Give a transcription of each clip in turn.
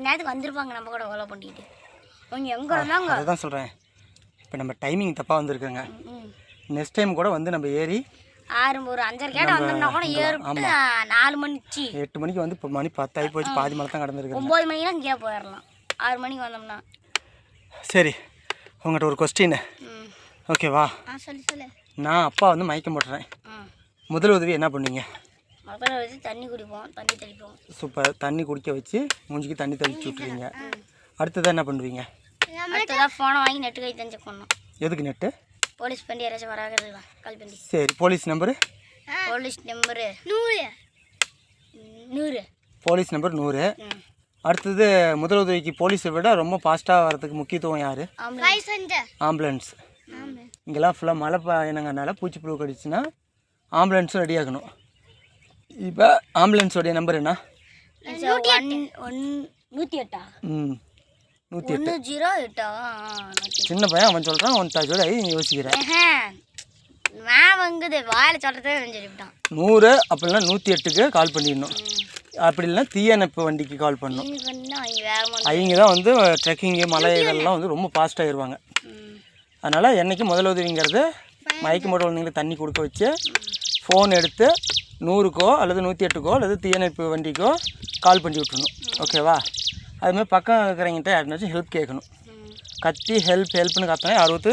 நேரத்துக்கு வந்திருப்பாங்க நம்ம கூட ஃபாலோ பண்ணிட்டு. அவங்க எங்கே இருந்தாங்க அதான் சொல்கிறேன். இப்போ நம்ம டைமிங் தப்பாக வந்திருக்கோங்க. நெக்ஸ்ட் டைம் கூட வந்து நம்ம ஏறி ஒரு 5:30 கேட்ட வந்தோம்னா கூட ஏறிட்டு 4 மணிக்கு 8 மணிக்கு வந்து இப்போ மணி 10 ஆகி போச்சு. பாதி மலை தான் கடந்துருக்கு. 9 மணிக்கெலாம் இங்கே போயிடலாம். 6 மணிக்கு வந்தோம்னா. சரி, உங்கள்கிட்ட ஒரு கொஸ்டின். ஓகேவா? சொல்லு. நான் அப்பா வந்து மயக்கம் போட்டுறேன். முதல் உதவி என்ன பண்ணுவீங்க? முதல்ல வச்சு தண்ணி குடிப்போம், தண்ணி தெளிப்போம். சூப்பர். தண்ணி குடிக்க வச்சு மூஞ்சிக்கு தண்ணி தெளிச்சு விட்ருவீங்க. அடுத்ததான் என்ன பண்ணுவீங்க? அடுத்ததான் ஃபோனை வாங்கி நெட்டு கை தெரிஞ்சு பண்ணோம். எதுக்கு நெட்டு? போலீஸ் பண்ணி யாராச்சும் வராது கால் பண்ணி. சரி, police number? Police number 100. Police number 100. அடுத்தது முதல் உதவிக்கு போலீஸை விட ரொம்ப ஃபாஸ்ட்டாக வரதுக்கு முக்கியத்துவம் யார்? ஆம்புலன்ஸ். இங்கெல்லாம் ஃபுல்லாக மழை பயணங்கனால பூச்சிப்புழு கடிச்சுன்னா ஆம்புலன்ஸும் ரெடி ஆகணும். இப்போ ஆம்புலன்ஸோடைய நம்பர் என்ன? 108. 108. சின்ன பையன் அவன் சொல்கிறான், அவன் தாஜோட யோசிக்கிறேன். நான் வாங்குது வாயில் சொல்கிறதே சொல்லிவிட்டான். 100 அப்படின்னா 108க்கு கால் பண்ணிடணும். அப்படி இல்லைன்னா தீயணைப்பு வண்டிக்கு கால் பண்ணணும். அவங்க தான் வந்து ட்ரெக்கிங்கு மலை இதெல்லாம் வந்து ரொம்ப ஃபாஸ்ட்டாகிடுவாங்க. அதனால் என்றைக்கும் முதல் உதவிங்கிறது மயக்க போட்டு குழந்தைங்களுக்கு தண்ணி கொடுக்க வச்சு ஃபோன் எடுத்து 100க்கோ அல்லது 108க்கோ அல்லது தீயணைப்பு வண்டிக்கோ கால் பண்ணி விட்டுணும். ஓகேவா? அதுமாதிரி பக்கம் இருக்கிறவங்கிட்ட யாருனாச்சும் ஹெல்ப் கேட்கணும். கத்தி ஹெல்ப்னு கத்தினா யாராவது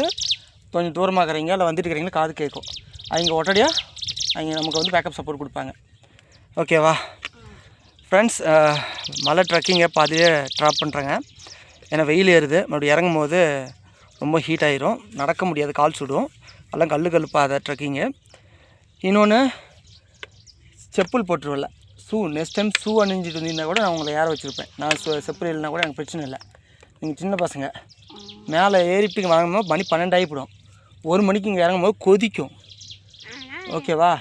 கொஞ்சம் தூரமாக இருக்கிறீங்க இல்லை வந்துட்டு இருக்கிறீங்களா காது கேட்கும். அவங்க உடனடியாக அவங்க நமக்கு வந்து பேக்கப் சப்போர்ட் கொடுப்பாங்க. ஓகேவா ஃப்ரெண்ட்ஸ்? மலை ட்ரெக்கிங்கை பாதியே ட்ராப் பண்ணுறேங்க. ஏன்னா வெயில் ஏறுது. மறுபடியும் இறங்கும் போது ரொம்ப ஹீட் ஆகிரும், நடக்க முடியாது, கால் சுடும். எல்லாம் கல் பாதை ட்ரெக்கிங்கு. இன்னொன்று செப்பல் போட்டுருவில்ல, ஷூ. நெக்ஸ்ட் டைம் ஷூ அணிஞ்சிட்டு வந்தீங்கன்னா கூட நான் உங்களை ஏற வச்சுருப்பேன். நான் செப்பல் இல்லைனா கூட எனக்கு பிரச்சனை இல்லை. நீங்கள் சின்ன பசங்க மேலே ஏறிட்டு வாங்கும்போது மணி 12 ஆகிப்படும். 1 மணிக்கு இங்கே இறங்கும்போது கொதிக்கும். ஓகேவா?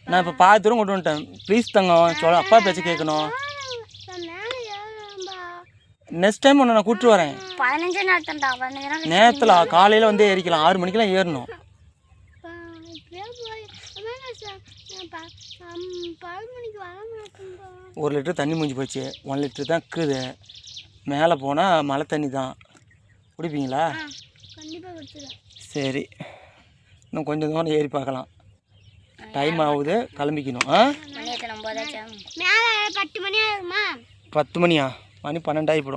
நான் இப்போ பாதி தூரம் கொண்டு வந்துட்டேன். ப்ளீஸ் தங்கம் சொல்ல, அப்பா பேச்சு கேட்கணும். நெக்ஸ்ட் டைம் ஒன்று நான் கூப்பிட்டு வரேன். 15 நேரத்தில் காலையில் வந்து ஏறிக்கலாம். 6 மணிக்கெலாம் ஏறணும். ஒரு லிட்டர் தண்ணி முடிஞ்சு போச்சு. 1 லிட்டர் தான் இருக்குது. மேலே போனால் மழை தண்ணி தான். குடிப்பீங்களா? சரி, இன்னும் கொஞ்சம் தூரம் ஏறி பார்க்கலாம். டைம் ஆகுது, கிளம்பிக்கணும். 10 மணி ஆகுமா? 10 மணியா? மணி 12 ஆகிப்படும்.